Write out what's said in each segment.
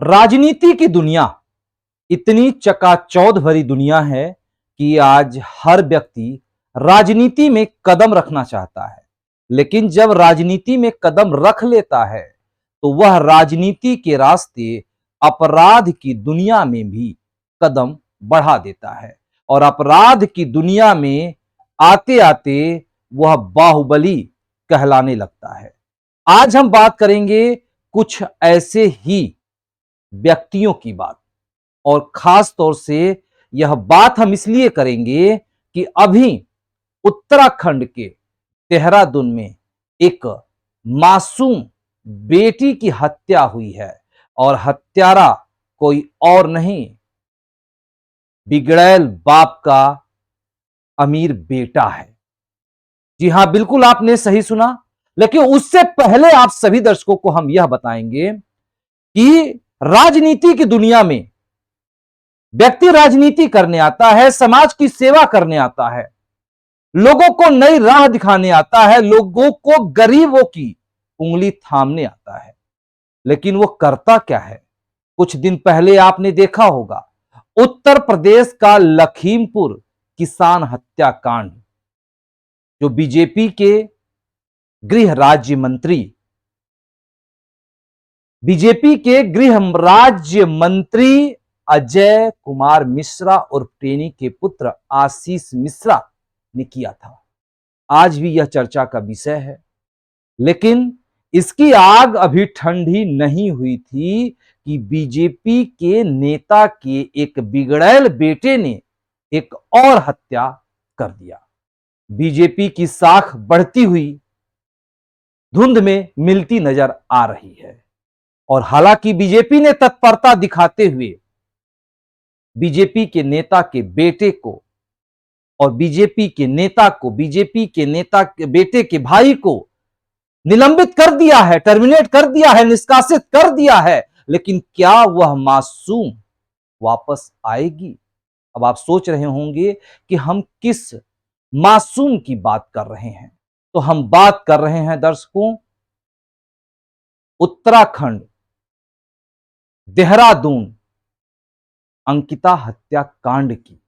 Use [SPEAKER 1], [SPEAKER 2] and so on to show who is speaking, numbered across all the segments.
[SPEAKER 1] राजनीति की दुनिया इतनी चकाचौंध भरी दुनिया है कि आज हर व्यक्ति राजनीति में कदम रखना चाहता है। लेकिन जब राजनीति में कदम रख लेता है तो वह राजनीति के रास्ते अपराध की दुनिया में भी कदम बढ़ा देता है और अपराध की दुनिया में आते आते वह बाहुबली कहलाने लगता है। आज हम बात करेंगे कुछ ऐसे ही व्यक्तियों की बात, और खास तौर से यह बात हम इसलिए करेंगे कि अभी उत्तराखंड के देहरादून में एक मासूम बेटी की हत्या हुई है और हत्यारा कोई और नहीं, बिगड़ैल बाप का अमीर बेटा है। जी हां, बिल्कुल आपने सही सुना। लेकिन उससे पहले आप सभी दर्शकों को हम यह बताएंगे कि राजनीति की दुनिया में व्यक्ति राजनीति करने आता है, समाज की सेवा करने आता है, लोगों को नई राह दिखाने आता है, लोगों को गरीबों की उंगली थामने आता है। लेकिन वो करता क्या है? कुछ दिन पहले आपने देखा होगा उत्तर प्रदेश का लखीमपुर किसान हत्याकांड, जो बीजेपी के गृह राज्य मंत्री अजय कुमार मिश्रा और टेनी के पुत्र आशीष मिश्रा ने किया था। आज भी यह चर्चा का विषय है। लेकिन इसकी आग अभी ठंडी नहीं हुई थी कि बीजेपी के नेता के एक बिगड़ैल बेटे ने एक और हत्या कर दिया। बीजेपी की साख बढ़ती हुई धुंध में मिलती नजर आ रही है। और हालांकि बीजेपी ने तत्परता दिखाते हुए बीजेपी के नेता के बेटे को और बीजेपी के नेता के बेटे के भाई को निलंबित कर दिया है, टर्मिनेट कर दिया है, निष्कासित कर दिया है, लेकिन क्या वह मासूम वापस आएगी? अब आप सोच रहे होंगे कि हम किस मासूम की बात कर रहे हैं। तो हम बात कर रहे हैं दर्शकों, उत्तराखंड देहरादून अंकिता हत्याकांड की।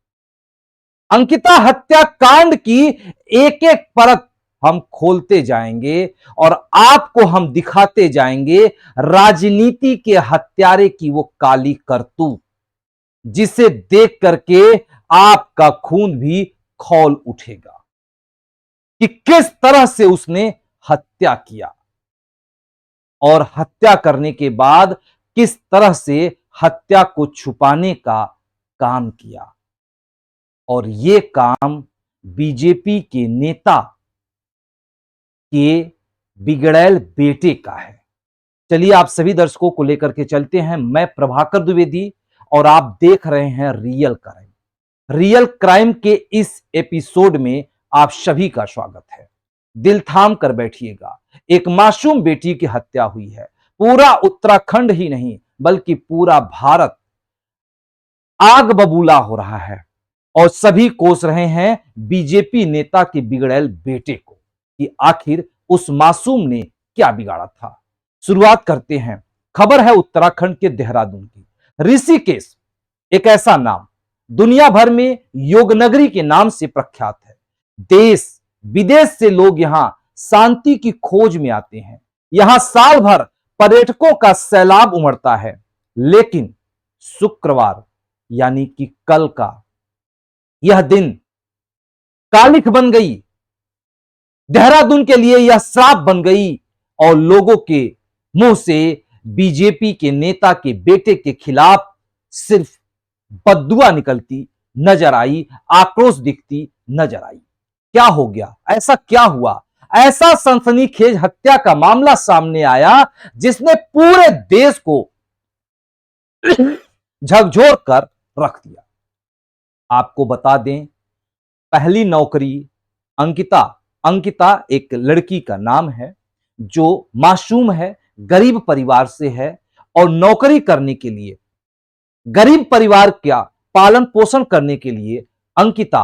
[SPEAKER 1] अंकिता हत्याकांड की एक एक परत हम खोलते जाएंगे और आपको हम दिखाते जाएंगे राजनीति के हत्यारे की वो काली करतूत, जिसे देख करके आपका खून भी खौल उठेगा कि किस तरह से उसने हत्या किया और हत्या करने के बाद किस तरह से हत्या को छुपाने का काम किया। और यह काम बीजेपी के नेता के बिगड़ैल बेटे का है। चलिए आप सभी दर्शकों को लेकर के चलते हैं। मैं प्रभाकर द्विवेदी और आप देख रहे हैं रियल क्राइम। रियल क्राइम के इस एपिसोड में आप सभी का स्वागत है। दिल थाम कर बैठिएगा। एक मासूम बेटी की हत्या हुई है। पूरा उत्तराखंड ही नहीं बल्कि पूरा भारत आग बबूला हो रहा है और सभी कोस रहे हैं बीजेपी नेता के बिगड़ैल बेटे को कि आखिर उस मासूम ने क्या बिगाड़ा था। शुरुआत करते हैं। खबर है उत्तराखंड के देहरादून की। ऋषिकेश एक ऐसा नाम दुनिया भर में योग नगरी के नाम से प्रख्यात है। देश विदेश से लोग यहां शांति की खोज में आते हैं। यहां साल भर पर्यटकों का सैलाब उमड़ता है। लेकिन शुक्रवार यानी कि कल का यह दिन कालिख बन गई। देहरादून के लिए यह श्राप बन गई और लोगों के मुंह से बीजेपी के नेता के बेटे के खिलाफ सिर्फ बद्दुआ निकलती नजर आई, आक्रोश दिखती नजर आई। क्या हो गया? ऐसा क्या हुआ? ऐसा सनसनीखेज हत्या का मामला सामने आया जिसने पूरे देश को झकझोर कर रख दिया। आपको बता दें, पहली नौकरी अंकिता एक लड़की का नाम है जो मासूम है, गरीब परिवार से है और नौकरी करने के लिए, गरीब परिवार का पालन पोषण करने के लिए अंकिता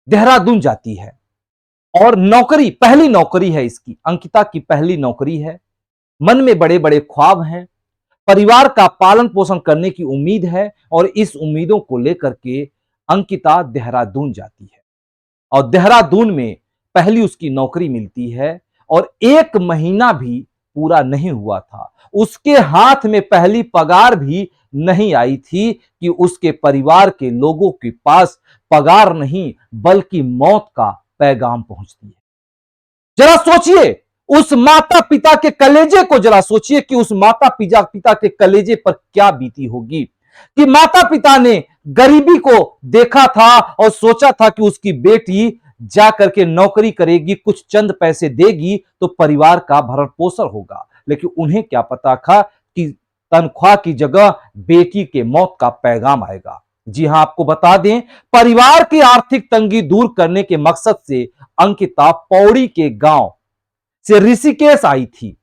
[SPEAKER 1] देहरादून जाती है और पहली नौकरी है इसकी। अंकिता की पहली नौकरी है मन में बड़े बड़े ख्वाब हैं, परिवार का पालन पोषण करने की उम्मीद है और इस उम्मीदों को लेकर के अंकिता देहरादून जाती है और देहरादून में पहली उसकी नौकरी मिलती है और 1 महीना भी पूरा नहीं हुआ था, उसके हाथ में पहली पगार भी नहीं आई थी कि उसके परिवार के लोगों के पास पगार नहीं बल्कि मौत का पैगाम पहुंचती है। जरा सोचिए, उस माता पिता के कलेजे को जरा सोचिए कि उस माता पिता के कलेजे पर क्या बीती होगी कि माता पिता ने गरीबी को देखा था और सोचा था कि उसकी बेटी जाकर के नौकरी करेगी, कुछ चंद पैसे देगी तो परिवार का भरण पोषण होगा, लेकिन उन्हें क्या पता था कि तनख्वाह की जगह बेटी के मौत का पैगाम आएगा। जी हां, आपको बता दें, परिवार की आर्थिक तंगी दूर करने के मकसद से अंकिता पौड़ी के गांव से ऋषिकेश आई थी।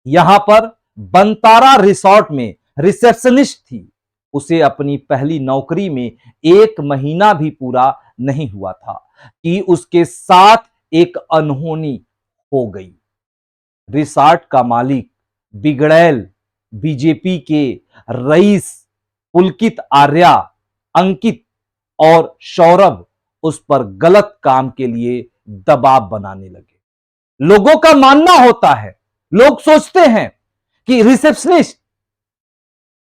[SPEAKER 1] यहां पर बंतारा रिसोर्ट में रिसेप्शनिस्ट थी। उसे अपनी पहली नौकरी में 1 महीना भी पूरा नहीं हुआ था कि उसके साथ एक अनहोनी हो गई। रिसॉर्ट का मालिक बिगड़ैल बीजेपी के रईस पुलकित आर्या, अंकित और सौरभ उस पर गलत काम के लिए दबाव बनाने लगे। लोगों का मानना होता है, लोग सोचते हैं कि रिसेप्शनिस्ट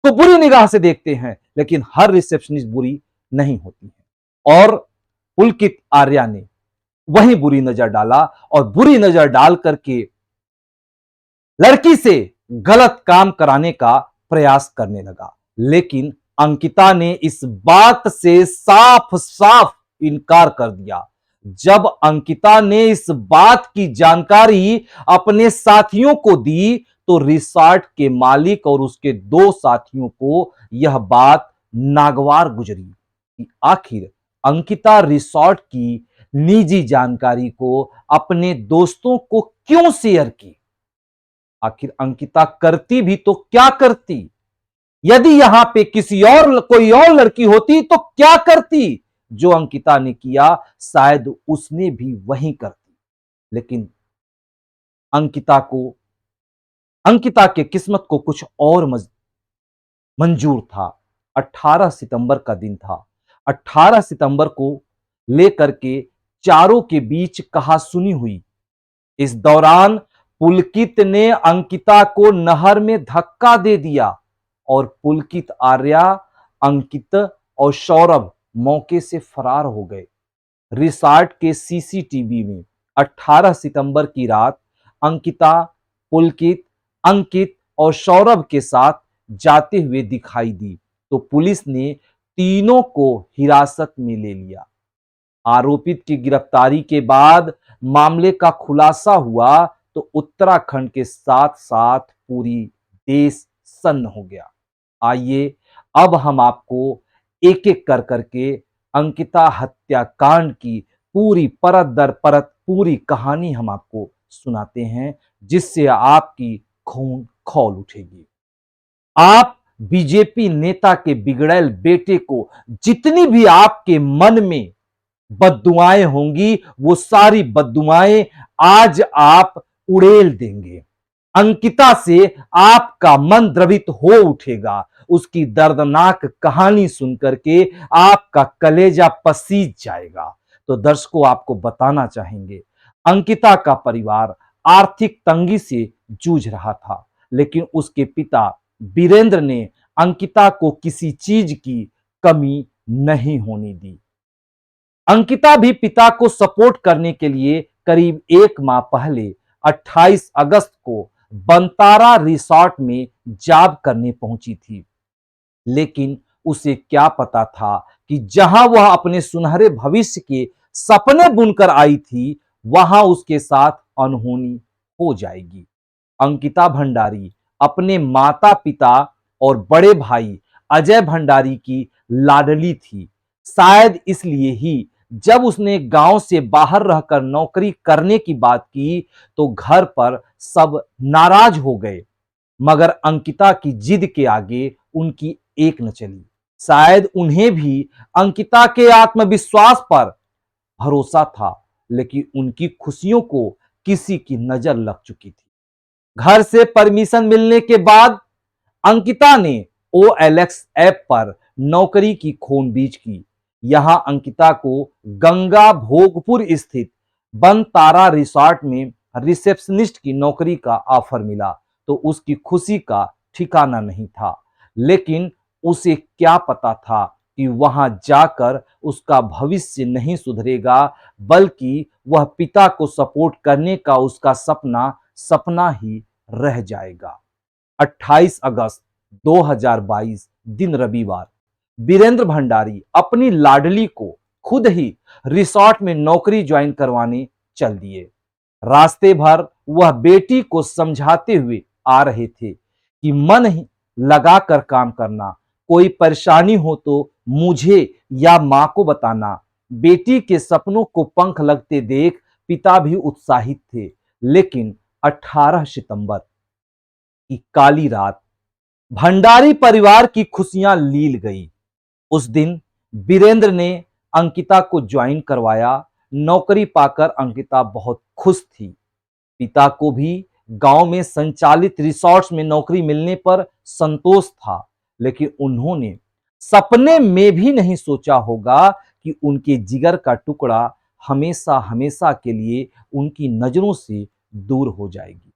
[SPEAKER 1] को बुरी निगाह से देखते हैं, लेकिन हर रिसेप्शनिस्ट बुरी नहीं होती है और पुलकित आर्या ने वही बुरी नजर डाला और बुरी नजर डाल करके लड़की से गलत काम कराने का प्रयास करने लगा। लेकिन अंकिता ने इस बात से साफ साफ इनकार कर दिया। जब अंकिता ने इस बात की जानकारी अपने साथियों को दी तो रिसॉर्ट के मालिक और उसके 2 साथियों को यह बात नागवार गुजरी कि आखिर अंकिता रिसॉर्ट की निजी जानकारी को अपने दोस्तों को क्यों शेयर की। आखिर अंकिता करती भी तो क्या करती, यदि यहां पे किसी और कोई और लड़की होती तो क्या करती। जो अंकिता ने किया शायद उसने भी वही करती, लेकिन अंकिता के किस्मत को कुछ और मंजूर था। 18 सितंबर का दिन था। 18 सितंबर को लेकर के चारों के बीच कहासुनी हुई। इस दौरान पुलकित ने अंकिता को नहर में धक्का दे दिया और पुलकित आर्या, अंकित और सौरभ मौके से फरार हो गए। रिसॉर्ट के सीसीटीवी में 18 सितंबर की रात अंकिता, पुलकित, अंकित और सौरभ के साथ जाते हुए दिखाई दी तो पुलिस ने तीनों को हिरासत में ले लिया। आरोपित की गिरफ्तारी के बाद मामले का खुलासा हुआ तो उत्तराखंड के साथ साथ पूरी देश सन्न हो गया। आइए अब हम आपको एक एक कर करके अंकिता हत्याकांड की पूरी परत दर परत पूरी कहानी हम आपको सुनाते हैं, जिससे आपकी खून खौल उठेगी। आप बीजेपी नेता के बिगड़ैल बेटे को जितनी भी आपके मन में बद्दुआएं होंगी, वो सारी बद्दुआएं आज आप उड़ेल देंगे। अंकिता से आपका मन द्रवित हो उठेगा। उसकी दर्दनाक कहानी सुनकर के आपका कलेजा पसीज जाएगा। तो दर्शकों, आपको बताना चाहेंगे, अंकिता का परिवार आर्थिक तंगी से जूझ रहा था, लेकिन उसके पिता वीरेंद्र ने अंकिता को किसी चीज की कमी नहीं होने दी। अंकिता भी पिता को सपोर्ट करने के लिए करीब 1 माह पहले 28 अगस्त को बंतारा रिसॉर्ट में जॉब करने पहुंची थी। लेकिन उसे क्या पता था कि जहां वह अपने सुनहरे भविष्य के सपने बुनकर आई थी, वहां उसके साथ अनहोनी हो जाएगी। अंकिता भंडारी अपने माता पिता और बड़े भाई अजय भंडारी की लाडली थी। शायद इसलिए ही जब उसने गांव से बाहर रहकर नौकरी करने की बात की तो घर पर सब नाराज हो गए, मगर अंकिता की जिद के आगे उनकी एक न चली। शायद उन्हें भी अंकिता के आत्मविश्वास पर भरोसा था, लेकिन उनकी खुशियों को किसी की नजर लग चुकी थी। घर से परमिशन मिलने के बाद अंकिता ने OLX ऐप पर नौकरी की खोजबीन की। यहां अंकिता को गंगा भोगपुर स्थित बन तारा रिसोर्ट में रिसेप्शनिस्ट की नौकरी का ऑफर मिला तो उसकी खुशी का ठिकाना नहीं था। लेकिन उसे क्या पता था कि वहां जाकर उसका भविष्य नहीं सुधरेगा, बल्कि वह पिता को सपोर्ट करने का उसका सपना सपना ही रह जाएगा। 28 अगस्त 2022 दिन रविवार, बीरेंद्र भंडारी अपनी लाडली को खुद ही रिसोर्ट में नौकरी ज्वाइन करवाने चल दिए। रास्ते भर वह बेटी को समझाते हुए आ रहे थे कि मन ही लगाकर काम करना, कोई परेशानी हो तो मुझे या मां को बताना। बेटी के सपनों को पंख लगते देख पिता भी उत्साहित थे। लेकिन 18 सितंबर की काली रात भंडारी परिवार की खुशियां लील गई। उस दिन बीरेंद्र ने अंकिता को ज्वाइन करवाया। नौकरी पाकर अंकिता बहुत खुश थी। पिता को भी गांव में संचालित रिसोर्ट्स में नौकरी मिलने पर संतोष था। लेकिन उन्होंने सपने में भी नहीं सोचा होगा कि उनके जिगर का टुकड़ा हमेशा हमेशा के लिए उनकी नजरों से दूर हो जाएगी।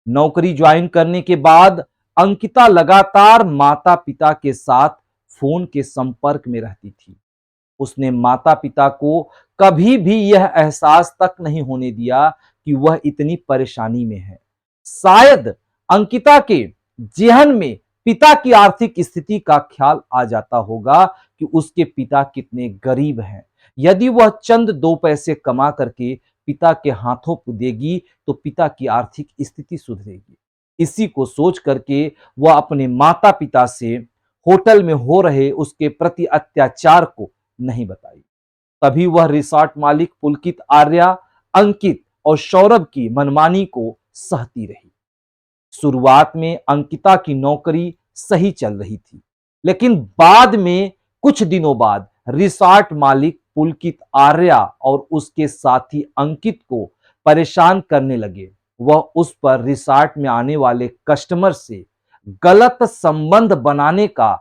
[SPEAKER 1] नौकरी ज्वाइन करने के बाद अंकिता लगातार माता पिता के साथ फोन के संपर्क में रहती थी। उसने माता पिता को कभी भी यह एहसास तक नहीं होने दिया कि वह इतनी परेशानी में है। शायद अंकिता के जेहन में पिता की आर्थिक स्थिति का ख्याल आ जाता होगा कि उसके पिता कितने गरीब हैं। यदि वह चंद दो पैसे कमा करके पिता के हाथों को देगी तो पिता की आर्थिक स्थिति सुधरेगी। इसी को सोच करके वह अपने माता पिता से होटल में हो रहे उसके प्रति अत्याचार को नहीं बताई। तभी वह रिसोर्ट मालिक पुलकित आर्या, अंकित और सौरभ की मनमानी को सहती रही। शुरुआत में अंकिता की नौकरी सही चल रही थी, लेकिन बाद में कुछ दिनों बाद रिसोर्ट मालिक पुलकित आर्या और उसके साथी अंकित को परेशान करने लगे। वह उस पर रिसोर्ट में आने वाले कस्टमर से गलत संबंध बनाने का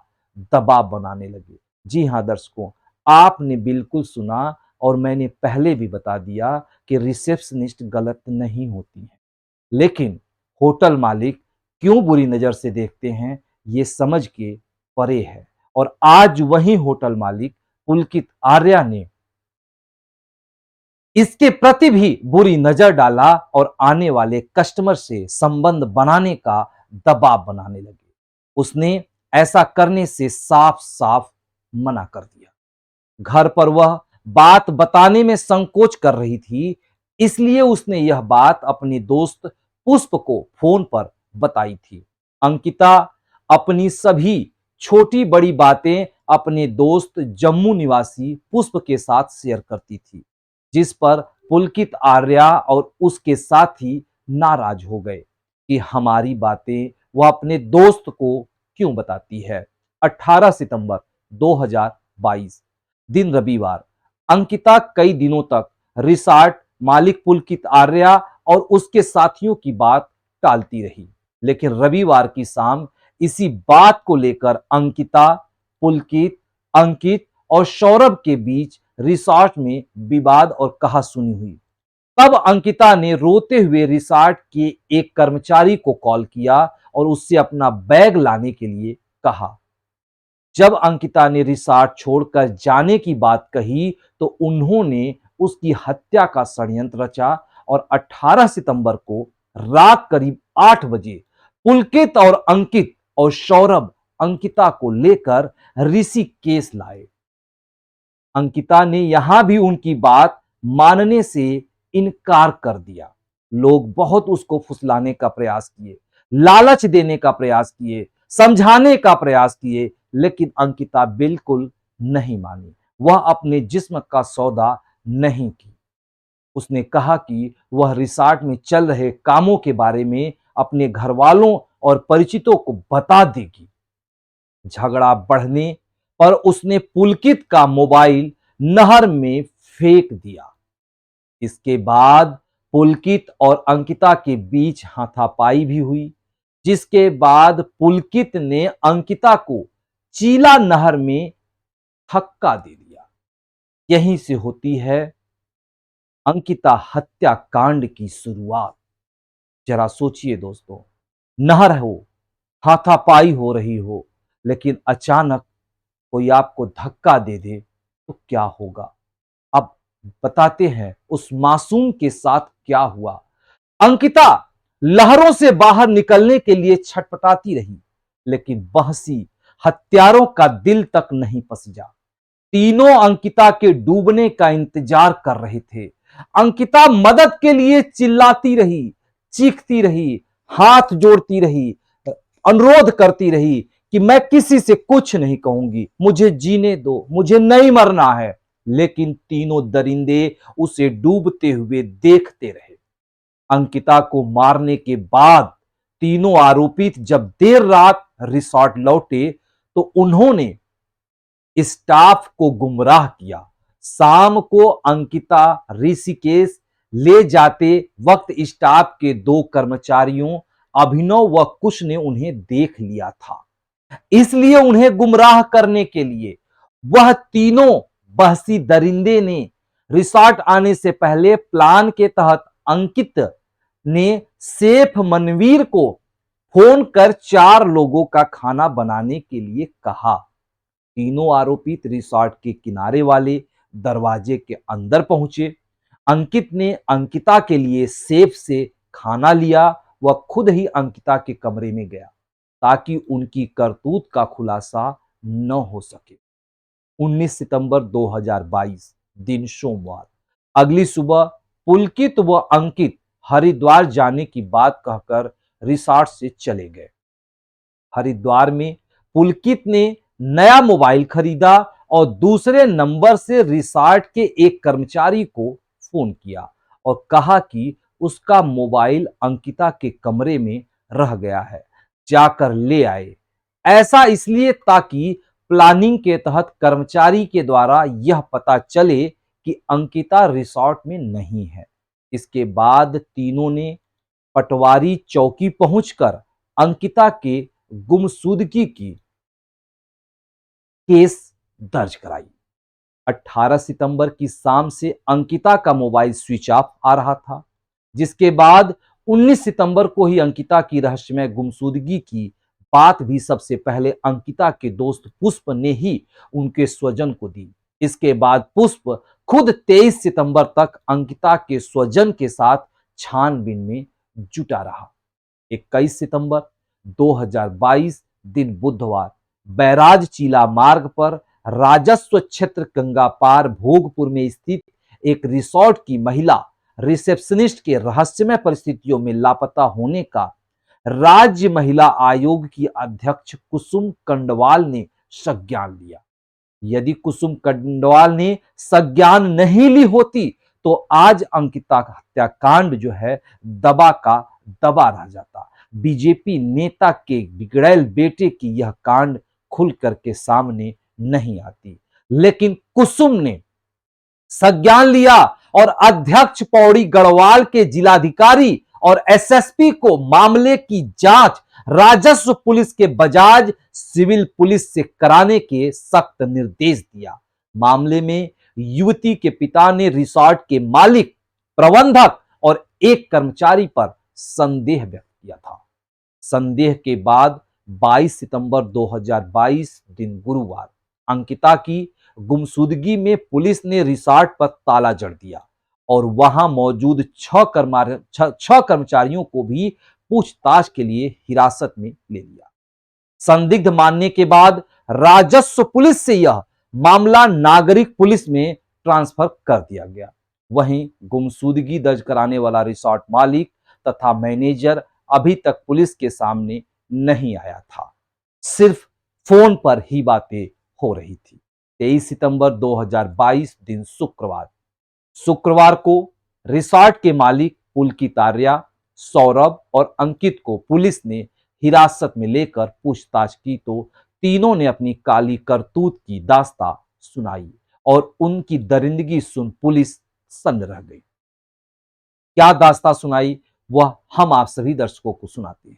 [SPEAKER 1] दबाव बनाने लगे। जी हां दर्शकों, आपने बिल्कुल सुना और मैंने पहले भी बता दिया कि रिसेप्शनिस्ट गलत नहीं होती है, लेकिन होटल मालिक क्यों बुरी नजर से देखते हैं ये समझ के परे है। और आज वही होटल मालिक पुलकित आर्या ने इसके प्रति भी बुरी नजर डाला और आने वाले कस्टमर से संबंध बनाने का दबाव बनाने लगे। उसने ऐसा करने से साफ साफ मना कर दिया। घर पर वह बात बताने में संकोच कर रही थी, इसलिए उसने यह बात अपनी दोस्त पुष्प को फोन पर बताई थी। अंकिता अपनी सभी छोटी बड़ी बातें अपने दोस्त जम्मू निवासी पुष्प के साथ शेयर करती थी, जिस पर पुलकित आर्या और उसके साथी नाराज हो गए कि हमारी बातें वह अपने दोस्त को क्यों बताती है। 18 सितंबर 2022 दिन रविवार, अंकिता कई दिनों तक रिसोर्ट मालिक पुलकित आर्या और उसके साथियों की बात टालती रही। लेकिन रविवार की शाम इसी बात को लेकर अंकिता, पुलकित, अंकित और सौरभ के बीच रिसोर्ट में विवाद और कहासुनी हुई। तब अंकिता ने रोते हुए रिसोर्ट के एक कर्मचारी को कॉल किया और उससे अपना बैग लाने के लिए कहा। जब अंकिता ने रिसोर्ट छोड़कर जाने की बात कही तो उन्होंने उसकी हत्या का षड्यंत्र रचा और 18 सितंबर को रात करीब 8 बजे पुलकित और अंकित और सौरभ अंकिता को लेकर ऋषिकेश लाए। अंकिता ने यहां भी उनकी बात मानने से इनकार कर दिया। लोग बहुत उसको फुसलाने का प्रयास किए, लालच देने का प्रयास किए, समझाने का प्रयास किए, लेकिन अंकिता बिल्कुल नहीं मानी। वह अपने जिस्म का सौदा नहीं की। उसने कहा कि वह रिसोर्ट में चल रहे कामों के बारे में अपने घर वालों और परिचितों को बता देगी। झगड़ा बढ़ने पर उसने पुलकित का मोबाइल नहर में फेंक दिया। इसके बाद पुलकित और अंकिता के बीच हाथापाई भी हुई, जिसके बाद पुलकित ने अंकिता को चीला नहर में धक्का दे दिया। यहीं से होती है अंकिता हत्याकांड की शुरुआत। जरा सोचिए दोस्तों, नहर हो, हाथापाई हो रही हो, लेकिन अचानक कोई आपको धक्का दे दे तो क्या होगा? अब बताते हैं उस मासूम के साथ क्या हुआ। अंकिता लहरों से बाहर निकलने के लिए छटपटाती रही, लेकिन बहसी हत्यारों का दिल तक नहीं पसीजा। तीनों अंकिता के डूबने का इंतजार कर रहे थे। अंकिता मदद के लिए चिल्लाती रही, चीखती रही, हाथ जोड़ती रही, अनुरोध करती रही कि मैं किसी से कुछ नहीं कहूंगी, मुझे जीने दो, मुझे नहीं मरना है। लेकिन तीनों दरिंदे उसे डूबते हुए देखते रहे। अंकिता को मारने के बाद तीनों आरोपी जब देर रात रिसोर्ट लौटे तो उन्होंने स्टाफ को गुमराह किया। शाम को अंकिता ऋषिकेश ले जाते वक्त स्टाफ के दो कर्मचारियों अभिनव व कुश ने उन्हें देख लिया था, इसलिए उन्हें गुमराह करने के लिए वह तीनों बहसी दरिंदे ने रिसोर्ट आने से पहले प्लान के तहत अंकित ने शेफ मनवीर को फोन कर 4 लोगों का खाना बनाने के लिए कहा। तीनों आरोपी रिसोर्ट के किनारे वाले दरवाजे के अंदर पहुंचे। अंकित ने अंकिता के लिए शेफ से खाना लिया। वह खुद ही अंकिता के कमरे में गया ताकि उनकी करतूत का खुलासा न हो सके। 19 सितंबर 2022 दिन सोमवार, अगली सुबह पुलकित व अंकित हरिद्वार जाने की बात कहकर रिसोर्ट से चले गए। हरिद्वार में पुलकित ने नया मोबाइल खरीदा और दूसरे नंबर से रिसोर्ट के एक कर्मचारी को फोन किया और कहा कि उसका मोबाइल अंकिता के कमरे में रह गया है, जाकर ले आए। ऐसा इसलिए ताकि प्लानिंग के तहत कर्मचारी के द्वारा यह पता चले कि अंकिता रिसोर्ट में नहीं है। इसके बाद तीनों ने पटवारी चौकी पहुंचकर अंकिता के गुमशुदगी की केस दर्ज कराई। 18 सितंबर की शाम से अंकिता का मोबाइल स्विच ऑफ आ रहा था, जिसके बाद 19 सितंबर को ही अंकिता की रहस्यमय गुमशुदगी की बात भी सबसे पहले अंकिता के दोस्त पुष्प ने ही उनके स्वजन को दी। इसके बाद पुष्प खुद 23 सितंबर तक अंकिता के स्वजन के साथ छानबीन में जुटा रहा। 21 सितंबर 2022 दिन बुधवार, बैराज चीला मार्ग पर राजस्व क्षेत्र गंगापार भोगपुर में स्थित एक रिसोर्ट की महिला रिसेप्शनिस्ट के रहस्यमय परिस्थितियों में लापता होने का राज्य महिला आयोग की अध्यक्ष कुसुम कंडवाल ने संज्ञान लिया। यदि कुसुम कंडवाल ने संज्ञान नहीं ली होती तो आज अंकिता हत्याकांड जो है दबा का दबा रह जाता। बीजेपी नेता के बिगड़ैल बेटे की यह कांड खुल करके सामने नहीं आती, लेकिन कुसुम ने संज्ञान लिया और अध्यक्ष पौड़ी गढ़वाल के जिलाधिकारी और एसएसपी को मामले की जांच राजस्व पुलिस के बजाय सिविल पुलिस से कराने के सख्त निर्देश दिया। मामले में युवती के पिता ने रिसोर्ट के मालिक, प्रबंधक और एक कर्मचारी पर संदेह व्यक्त किया था। संदेह के बाद 22 सितंबर 2022 दिन गुरुवार, अंकिता की गुमशुदगी में पुलिस ने रिसोर्ट पर ताला जड़ दिया और वहां मौजूद 6 कर्मचारियों को भी पूछताछ के लिए हिरासत में ले लिया। संदिग्ध मानने के बाद राजस्व पुलिस से यह मामला नागरिक पुलिस में ट्रांसफर कर दिया गया। वहीं गुमशुदगी दर्ज कराने वाला रिसोर्ट मालिक तथा मैनेजर अभी तक पुलिस के सामने नहीं आया था, सिर्फ फोन पर ही बातें हो रही थी। 23 सितंबर 2022 दिन शुक्रवार को रिसोर्ट के मालिक पुलकित आर्या, सौरभ और अंकित को पुलिस ने हिरासत में लेकर पूछताछ की तो तीनों ने अपनी काली करतूत की दास्तां सुनाई और उनकी दरिंदगी सुन पुलिस सन्न रह गई। क्या दास्तां सुनाई, वह हम आप सभी दर्शकों को सुनाते हैं।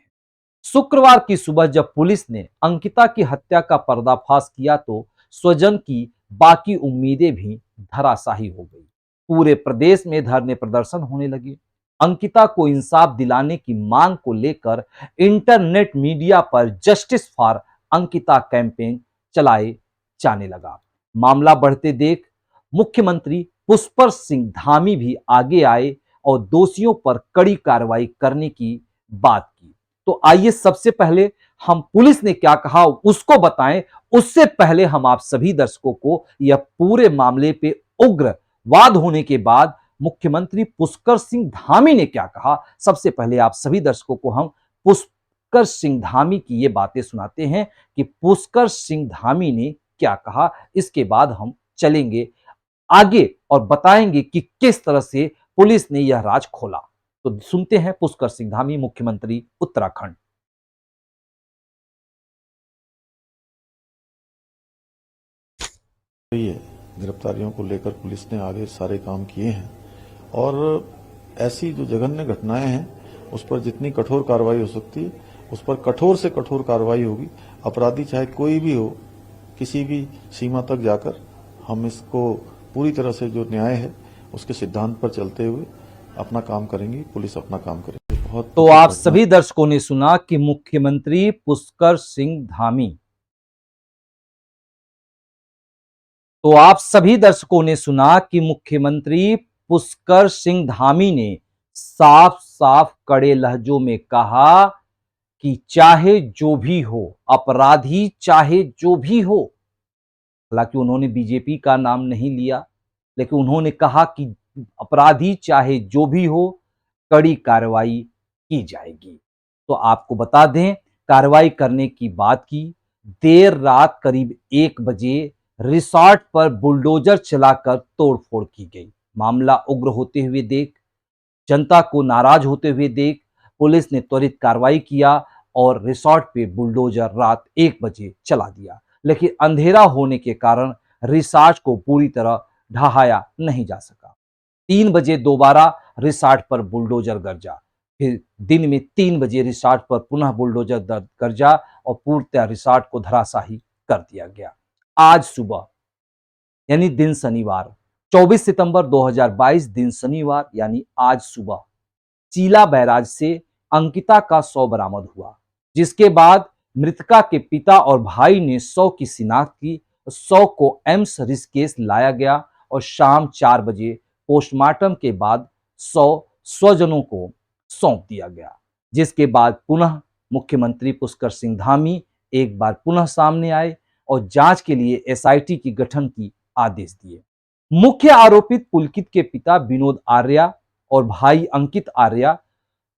[SPEAKER 1] शुक्रवार की सुबह जब पुलिस ने अंकिता की हत्या का पर्दाफाश किया तो स्वजन की बाकी उम्मीदें भी धराशायी हो गई। पूरे प्रदेश में धरने प्रदर्शन होने लगे। अंकिता को इंसाफ दिलाने की मांग को लेकर इंटरनेट मीडिया पर जस्टिस फॉर अंकिता कैंपेन चलाए जाने लगा। मामला बढ़ते देख मुख्यमंत्री पुष्कर सिंह धामी भी आगे आए और दोषियों पर कड़ी कार्रवाई करने की बात की। तो आइए सबसे पहले हम पुलिस ने क्या कहा उसको बताएं, उससे पहले हम आप सभी दर्शकों को यह पूरे मामले पे उग्र वाद होने के बाद मुख्यमंत्री पुष्कर सिंह धामी ने क्या कहा, सबसे पहले आप सभी दर्शकों को हम पुष्कर सिंह धामी की ये बातें सुनाते हैं कि पुष्कर सिंह धामी ने क्या कहा। इसके बाद हम चलेंगे आगे और बताएंगे कि किस तरह से पुलिस ने यह राज खोला। तो सुनते हैं पुष्कर सिंह धामी, मुख्यमंत्री उत्तराखंड।
[SPEAKER 2] गिरफ्तारियों को लेकर पुलिस ने आगे सारे काम किए हैं और ऐसी जो जघन्य घटनाएं हैं उस पर जितनी कठोर कार्रवाई हो सकती है उस पर कठोर से कठोर कार्रवाई होगी। अपराधी चाहे कोई भी हो, किसी भी सीमा तक जाकर हम इसको पूरी तरह से जो न्याय है उसके सिद्धांत पर चलते हुए अपना काम करेंगे, पुलिस अपना काम करेगी। बहुत
[SPEAKER 1] तो आप सभी दर्शकों ने सुना कि मुख्यमंत्री पुष्कर सिंह धामी तो आप सभी दर्शकों ने सुना कि मुख्यमंत्री पुष्कर सिंह धामी ने साफ साफ कड़े लहजों में कहा कि चाहे जो भी हो, अपराधी चाहे जो भी हो, हालांकि उन्होंने बीजेपी का नाम नहीं लिया, लेकिन उन्होंने कहा कि अपराधी चाहे जो भी हो, कड़ी कार्रवाई की जाएगी। तो आपको बता दें, कार्रवाई करने की बात की। देर रात करीब 1 बजे रिसॉर्ट पर बुलडोजर चलाकर तोड़फोड़ की गई। मामला उग्र होते हुए देख, जनता को नाराज होते हुए देख पुलिस ने त्वरित कार्रवाई किया और रिसॉर्ट पे बुलडोजर रात 1 बजे चला दिया। लेकिन अंधेरा होने के कारण रिसॉर्ट को पूरी तरह ढहाया नहीं जा सका। 3 बजे दोबारा रिसॉर्ट पर बुलडोजर गरजा। फिर दिन में 3 बजे रिसॉर्ट पर पुनः बुलडोजर गरजा और पूर्णतः रिसॉर्ट को धराशायी कर दिया गया। आज सुबह यानी दिन शनिवार 24 सितंबर 2022 दिन शनिवार यानी आज सुबह चीला बैराज से अंकिता का शव बरामद हुआ, जिसके बाद मृतका के पिता और भाई ने शव की शिनाख्त की। शव को एम्स ऋषिकेश लाया गया और शाम 4 बजे पोस्टमार्टम के बाद शव स्वजनों को सौंप दिया गया, जिसके बाद पुनः मुख्यमंत्री पुष्कर सिंह धामी एक बार पुनः सामने आए और जांच के लिए एसआईटी की गठन की आदेश दिए। मुख्य आरोपित पुलकित के पिता विनोद आर्या और भाई अंकित आर्या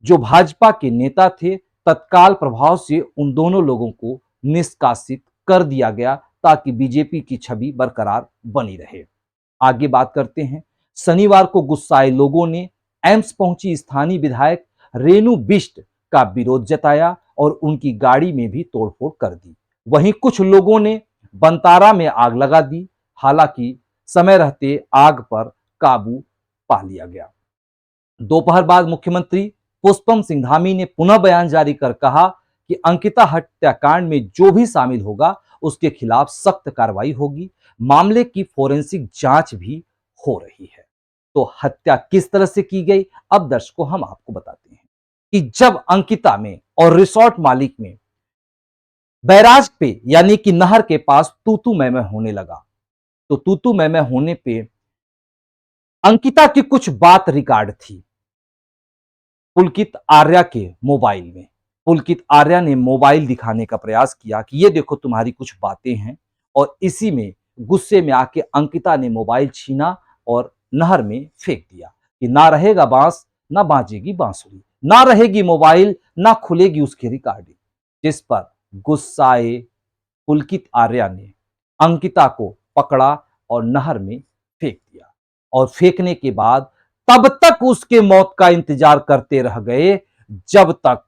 [SPEAKER 1] जो भाजपा के नेता थे, तत्काल प्रभाव से उन दोनों लोगों को निष्कासित कर दिया गया ताकि बीजेपी की छवि बरकरार बनी रहे। आगे बात करते हैं। शनिवार को गुस्साए लोगों ने एम्स पहुंची स्थानीय विधायक रेणु बिष्ट का विरोध जताया और उनकी गाड़ी में भी तोड़फोड़ कर दी। वहीं कुछ लोगों ने बंतारा में आग लगा दी। हालांकि समय रहते आग पर काबू पा लिया गया। दोपहर बाद मुख्यमंत्री पुष्कर सिंह धामी ने पुनः बयान जारी कर कहा कि अंकिता हत्याकांड में जो भी शामिल होगा उसके खिलाफ सख्त कार्रवाई होगी। मामले की फोरेंसिक जांच भी हो रही है। तो हत्या किस तरह से की गई, अब दर्शकों हम आपको बताते हैं कि जब अंकिता में और रिसोर्ट मालिक में बैराज पे यानी कि नहर के पास तू मैं होने लगा, तो तू मैं होने पे अंकिता की कुछ बात रिकॉर्ड थी पुलकित आर्या के मोबाइल में। पुलकित आर्या ने मोबाइल दिखाने का प्रयास किया कि ये देखो तुम्हारी कुछ बातें हैं, और इसी में गुस्से में आके अंकिता ने मोबाइल छीना और नहर में फेंक दिया कि ना रहेगा बांस ना बाजेगी बांसुरी, ना रहेगी मोबाइल ना खुलेगी उसकी रिकॉर्डिंग। जिस पर गुस्साए पुलकित आर्या ने अंकिता को पकड़ा और नहर में फेंक दिया, और फेंकने के बाद तब तक उसके मौत का इंतजार करते रह गए जब तक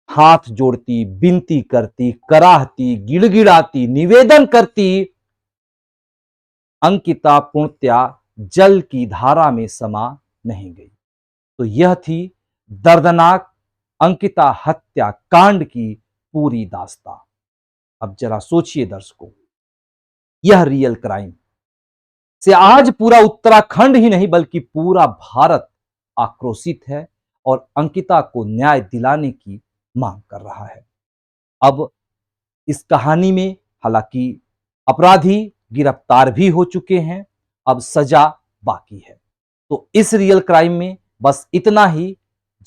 [SPEAKER 1] हाथ जोड़ती, विनती करती, कराहती, गिड़गिड़ाती, निवेदन करती अंकिता पूर्णतया जल की धारा में समा नहीं गई। तो यह थी दर्दनाक अंकिता हत्या कांड की पूरी दास्तां। अब जरा सोचिए दर्शकों, यह रियल क्राइम से आज पूरा उत्तराखंड ही नहीं बल्कि पूरा भारत आक्रोशित है और अंकिता को न्याय दिलाने की मांग कर रहा है। अब इस कहानी में हालांकि अपराधी गिरफ्तार भी हो चुके हैं, अब सजा बाकी है। तो इस रियल क्राइम में बस इतना ही।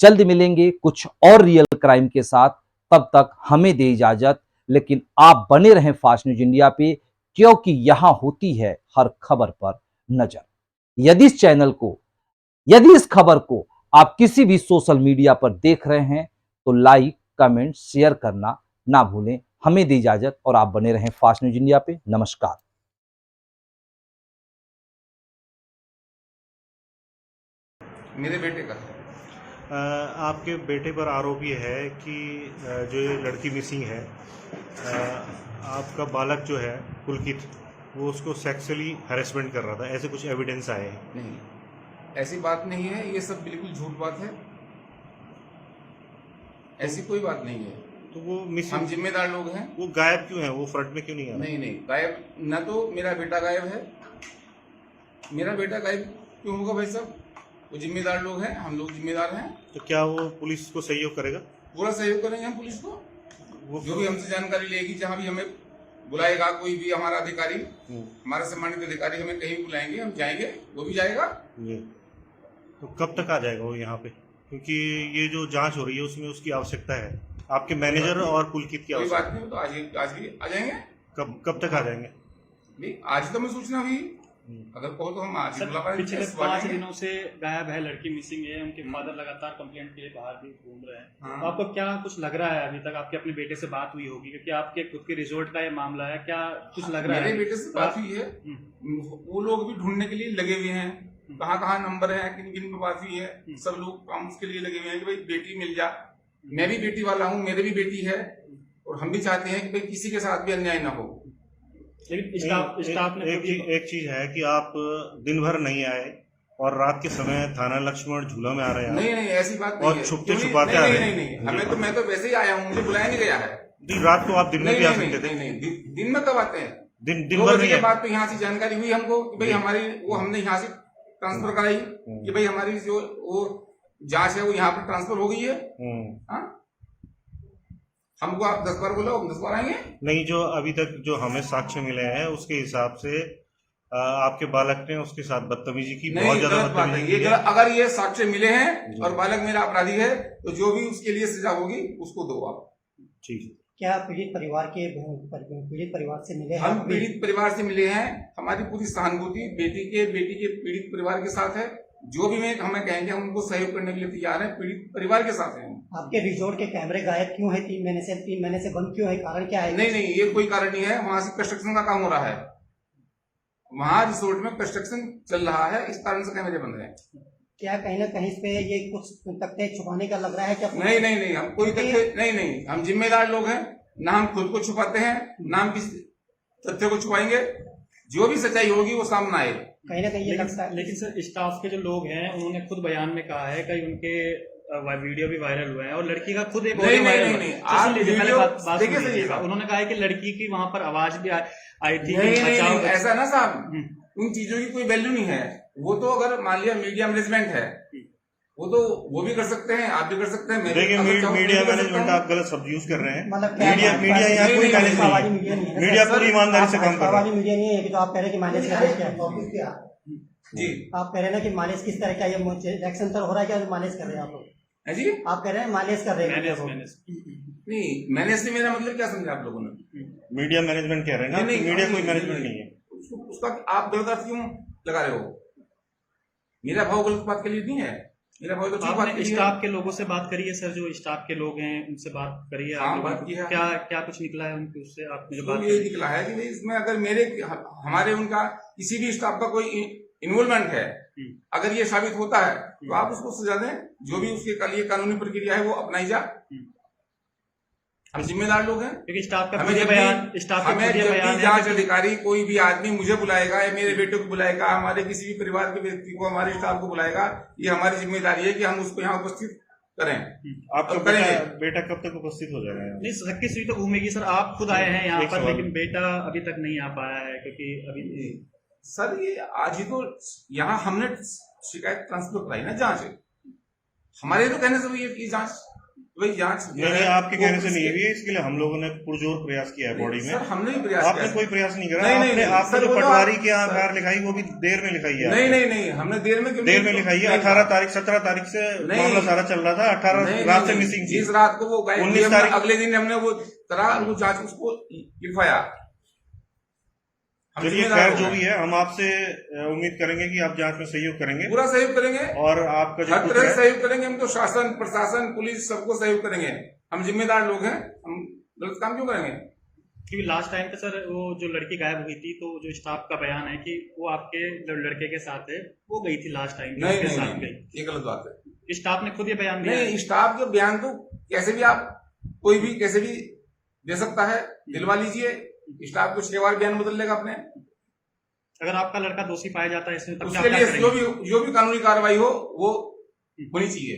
[SPEAKER 1] जल्द मिलेंगे कुछ और रियल क्राइम के साथ, तब तक हमें दे इजाजत। लेकिन आप बने रहें फास्ट न्यूज इंडिया पे, क्योंकि यहां होती है हर खबर पर नजर। यदि इस खबर को आप किसी भी सोशल मीडिया पर देख रहे हैं तो लाइक, कमेंट, शेयर करना ना भूलें। हमें दे इजाजत और आप बने रहें फास्ट न्यूज इंडिया पे। नमस्कार।
[SPEAKER 3] मेरे बेटे का है।
[SPEAKER 4] आपके बेटे पर आरोप ये है कि जो ये लड़की मिसिंग है, आपका बालक जो है पुलकित, वो उसको सेक्सुअली हैरेसमेंट कर रहा था, ऐसे कुछ एविडेंस आए हैं?
[SPEAKER 3] नहीं, ऐसी बात नहीं है, ये सब बिल्कुल झूठ बात है। ऐसी कोई बात नहीं है।
[SPEAKER 4] तो वो मिसिंग,
[SPEAKER 3] हम जिम्मेदार लोग हैं।
[SPEAKER 4] वो गायब क्यों है? वो फ्रंट में क्यों नहीं आ रहा?
[SPEAKER 3] नहीं, गायब न तो मेरा बेटा गायब है। मेरा बेटा गायब क्यों होगा भाई साहब? वो जिम्मेदार लोग हैं, हम लोग जिम्मेदार हैं।
[SPEAKER 4] तो क्या वो पुलिस को सहयोग करेगा?
[SPEAKER 3] पूरा सहयोग करेंगे हम पुलिस को। वो जो भी हमसे जानकारी लेगी, जहां भी हमें बुलाएगा कोई भी हमारा अधिकारी, हमारा सम्मानित अधिकारी हमें कहीं बुलाएंगे, हम जाएंगे, वो भी जाएगा।
[SPEAKER 4] तो कब तक आ जाएगा वो यहाँ पे? क्योंकि ये जो जांच हो रही है उसमें उसकी आवश्यकता है, आपके मैनेजर और पुलकित की
[SPEAKER 3] कोई
[SPEAKER 4] आवश्यकता।
[SPEAKER 3] बात नहीं, तो आज ही आ जाएंगे।
[SPEAKER 4] कब तक आ जाएंगे?
[SPEAKER 3] नहीं, आज तो मैं सूचना हुई, अगर कहो तो हम आज ही बुला पाएंगे।
[SPEAKER 5] पिछले 5 दिनों से गायब है, लड़की मिसिंग है, उनके फादर लगातार कंप्लेंट के लिए बाहर भी घूम रहे हैं।
[SPEAKER 3] हाँ।
[SPEAKER 5] तो आपको क्या कुछ लग रहा है? अभी तक आपके अपने बेटे से बात हुई होगी, क्योंकि आपके खुद के रिजोर्ट का ये मामला है, क्या कुछ लग रहा है?
[SPEAKER 3] मेरे बेटे से बात हुई है, वो लोग भी ढूंढने के लिए लगे हुए हैं, कहाँ नंबर है, किन किन पे बात हुई है, सब लोग काम उसके लिए लगे हुए हैं कि भाई बेटी मिल जा। मैं भी बेटी वाला हूँ, मेरे भी बेटी है, और हम भी चाहते हैं कि भाई किसी के साथ भी अन्याय ना हो।
[SPEAKER 5] लेकिन स्टाफ ने
[SPEAKER 4] एक चीज है कि आप दिन भर नहीं आए और रात के समय थाना लक्ष्मण झूला में आ रहे हैं।
[SPEAKER 3] नहीं, ऐसी बात नहीं
[SPEAKER 4] और
[SPEAKER 3] है।
[SPEAKER 4] छुपते छुपाते आ रहे हैं।
[SPEAKER 3] नहीं, हमें तो, मैं तो वैसे ही आया हूँ, मुझे बुलाया नहीं गया है।
[SPEAKER 4] रात को आप दिन में भी आ सकते थे।
[SPEAKER 3] नहीं, दिन में कब आते हैं?
[SPEAKER 4] दिन भर नहीं है।
[SPEAKER 3] बात पे यहाँ से जानकारी हुई हमको कि भाई हमारी, वो हमने यहाँ से ट्रांसफर कराई कि भाई हमारी जो वो जांच है वो यहाँ पर ट्रांसफर हो गई है। हाँ? हमको आप 10 बार बोलो, हम 10 बार आएंगे।
[SPEAKER 4] नहीं, जो अभी तक जो हमें साक्ष्य मिले हैं उसके हिसाब से आपके बालक ने उसके साथ बदतमीजी की, बहुत ज्यादा बदतमीजी की है।
[SPEAKER 3] अगर ये साक्ष्य मिले हैं और बालक मेरा अपराधी है, तो जो भी उसके लिए सजा होगी उसको दो आप।
[SPEAKER 4] ठीक है।
[SPEAKER 6] क्या पीड़ित परिवार से मिले हैं?
[SPEAKER 3] हम पीड़ित परिवार से मिले हैं। हमारी पूरी सहानुभूति बेटी के पीड़ित परिवार के साथ है। जो भी हमें कहेंगे हम उनको सहयोग करने के लिए तैयार हैं। पीड़ित परिवार के साथ हैं।
[SPEAKER 6] आपके रिजोर्ट के कैमरे गायब क्यों है? 3 महीने से बंद क्यों है? कारण क्या है?
[SPEAKER 3] नहीं, ये कोई कारण नहीं है। वहां से कंस्ट्रक्शन का काम हो रहा है, वहां रिसोर्ट में कंस्ट्रक्शन चल रहा है, इस कारण से कैमरे बंद है।
[SPEAKER 6] क्या कहीं ना कहीं पे ये कुछ तथ्य छुपाने का लग रहा है क्या?
[SPEAKER 3] नहीं, हम कोई तथ्य नहीं, हम जिम्मेदार लोग हैं। ना हम खुद को छुपाते हैं, ना हम किसी तथ्य को छुपाएंगे। जो भी सच्चाई होगी वो सामने आए।
[SPEAKER 6] कहीं ना कहीं ये लगता है।
[SPEAKER 5] लेकिन सर, स्टाफ के जो लोग हैं उन्होंने खुद बयान में कहा है, कई उनके वीडियो भी वायरल हुए हैं और लड़की का खुद एक
[SPEAKER 3] नहीं,
[SPEAKER 5] देखिए सर, उन्होंने कहा है कि लड़की की वहां पर आवाज भी आई थी।
[SPEAKER 3] नहीं, ऐसा ना साहब, उन चीजों की कोई वैल्यू नहीं है। वो तो अगर मान लिया मीडिया मैनेजमेंट है, वो भी कर सकते हैं, आप भी कर सकते हैं।
[SPEAKER 4] देखिए, मीडिया मैनेजमेंट आप गलत शब्द यूज कर रहे हैं।
[SPEAKER 6] मतलब
[SPEAKER 4] मीडिया यहाँ कोई मैनेजमेंट नहीं है। मीडिया पूरी ईमानदारी से काम कर रहा है।
[SPEAKER 6] मीडिया नहीं है कि जो आप कह रहे हैं कि मालिश कर रहे हैं
[SPEAKER 3] जी,
[SPEAKER 6] आप कह रहे हैं कि मालिश किस तरह का, ये रिएक्शन तो हो रहा है क्या मालिश कर रहे हैं आप लोग?
[SPEAKER 3] जी,
[SPEAKER 6] आप कह रहे हैं मालिश कर रहे हैं?
[SPEAKER 3] नहीं, मैनेज से मेरा मतलब क्या समझा आप लोगों ने?
[SPEAKER 4] मीडिया मैनेजमेंट कह रहे हैं ना, मीडिया कोई मैनेजमेंट नहीं है।
[SPEAKER 3] उसका आप गलत अर्थ क्यों लगा रहे हो? मेरा भाव गलत बात के लिए नहीं है, मेरा भाव तो ठीक बात के लिए।
[SPEAKER 5] स्टाफ के लोगों से बात करिए सर, जो स्टाफ के लोग हैं उनसे बात करिए।
[SPEAKER 3] हाँ, बात की है।
[SPEAKER 5] क्या कुछ निकला है उनके उससे? आपने जो बात
[SPEAKER 3] ये निकला है कि भाई इसमें अगर हमारे उनका किसी भी स्टाफ का कोई इन्वॉल्वमेंट है, अगर ये साबित होता है तो आप उसको सजा दें। जो भी उसके लिए कानूनी प्रक्रिया है वो अपनाई जा। हम जिम्मेदार लोग हैं।
[SPEAKER 5] क्योंकि स्टाफ का
[SPEAKER 3] हमें
[SPEAKER 5] खुद ये
[SPEAKER 3] जब
[SPEAKER 5] बयान
[SPEAKER 3] भी
[SPEAKER 5] स्टाफ का
[SPEAKER 3] हमें
[SPEAKER 5] खुद ये
[SPEAKER 3] जब
[SPEAKER 5] बयान
[SPEAKER 3] भी
[SPEAKER 5] है
[SPEAKER 3] जांच
[SPEAKER 5] कि-
[SPEAKER 3] अधिकारी कोई भी आदमी मुझे बुलाएगा या मेरे बेटे को बुलाएगा, हमारे किसी भी परिवार के व्यक्ति को, हमारे स्टाफ को बुलाएगा, ये हमारी जिम्मेदारी है कि हम उसको यहाँ उपस्थित करें।
[SPEAKER 4] आपका
[SPEAKER 3] अब करेंगे।
[SPEAKER 4] बेटा कब तक उपस्थित हो जाएगा यहाँ?
[SPEAKER 5] नहीं, 21वीं तो घूमेगी सर। आप खुद आए हैं यहाँ
[SPEAKER 4] एक
[SPEAKER 5] पर,
[SPEAKER 4] सवाल।
[SPEAKER 5] लेकिन बेटा अभी तक नहीं आ पाया है क्योंकि अभी
[SPEAKER 3] सर ये आज ही तो यहाँ हमने शिकायत ट्रांसफर कराई ना, जांच हमारे तो कहने से हुई है कि जांच वही जांच
[SPEAKER 4] नहीं, आपके कहने से नहीं हुई है, इसके लिए हम लोगों ने पुरजोर प्रयास किया है बॉडी में।
[SPEAKER 3] सर हमने भी प्रयास
[SPEAKER 4] आपने
[SPEAKER 3] किया।
[SPEAKER 4] कोई प्रयास नहीं करा।
[SPEAKER 3] नहीं,
[SPEAKER 4] आपने
[SPEAKER 3] नहीं,
[SPEAKER 4] आपने
[SPEAKER 3] सर,
[SPEAKER 4] जो
[SPEAKER 3] वो तो
[SPEAKER 4] पटवारी
[SPEAKER 3] आप-
[SPEAKER 4] की
[SPEAKER 3] सर-
[SPEAKER 4] आधार लिखाई वो भी देर में लिखाई है।
[SPEAKER 3] नहीं नहीं नहीं, हमने देर में क्यों
[SPEAKER 4] देर में लिखाई है। 18 तारीख 17 तारीख से
[SPEAKER 3] नहीं।
[SPEAKER 4] मामला सारा चल रहा था। 18
[SPEAKER 3] नहीं,
[SPEAKER 4] रात से
[SPEAKER 3] नहीं,
[SPEAKER 4] मिसिंग थी।
[SPEAKER 3] जिस रात को वो गायब
[SPEAKER 4] 19
[SPEAKER 3] हुई,
[SPEAKER 4] तारीख-
[SPEAKER 3] अगले दिन हमने वो करा, वो जांच उसको लिखवाया। हम
[SPEAKER 4] चलिए
[SPEAKER 3] जिम्मेदार
[SPEAKER 4] खैर
[SPEAKER 3] लोग
[SPEAKER 4] जो
[SPEAKER 3] हैं।
[SPEAKER 4] भी है, हम आपसे उम्मीद करेंगे कि आप जांच में सहयोग करेंगे
[SPEAKER 3] पूरा सहयोग करेंगे,
[SPEAKER 4] और आपका जो
[SPEAKER 3] हर
[SPEAKER 4] पुत्र
[SPEAKER 3] तरह
[SPEAKER 4] है,
[SPEAKER 3] से सहयोग करेंगे। हम तो शासन, प्रशासन, पुलिस सबको सहयोग करेंगे। हम जिम्मेदार लोग हैं, हम गलत काम क्यों करेंगे?
[SPEAKER 5] क्योंकि लास्ट टाइम पे सर वो जो लड़की गायब हुई थी, तो जो स्टाफ का बयान है कि वो आपके जो लड़के के साथ है वो गई थी लास्ट टाइम,
[SPEAKER 3] नहीं
[SPEAKER 5] उसके
[SPEAKER 3] नहीं
[SPEAKER 5] साथ
[SPEAKER 3] नहीं,
[SPEAKER 5] गई।
[SPEAKER 3] ये गलत बात है।
[SPEAKER 5] स्टाफ ने खुद ये बयान दिया
[SPEAKER 3] नहीं,
[SPEAKER 5] है।
[SPEAKER 3] स्टाफ के बयान तो कैसे भी आप कोई भी कैसे भी दे सकता है, दिलवा लीजिए। स्टाफ को 6 बार बयान बदल लेगा अपने।
[SPEAKER 5] अगर आपका लड़का दोषी पाया जाता है इसमें, तब
[SPEAKER 3] उसके
[SPEAKER 5] क्या
[SPEAKER 3] लिए
[SPEAKER 5] करेंगे?
[SPEAKER 3] जो भी कानूनी कार्रवाई हो वो होनी चाहिए।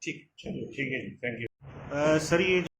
[SPEAKER 5] ठीक।
[SPEAKER 4] चलिए ठीक है जी, थैंक यू। सर ये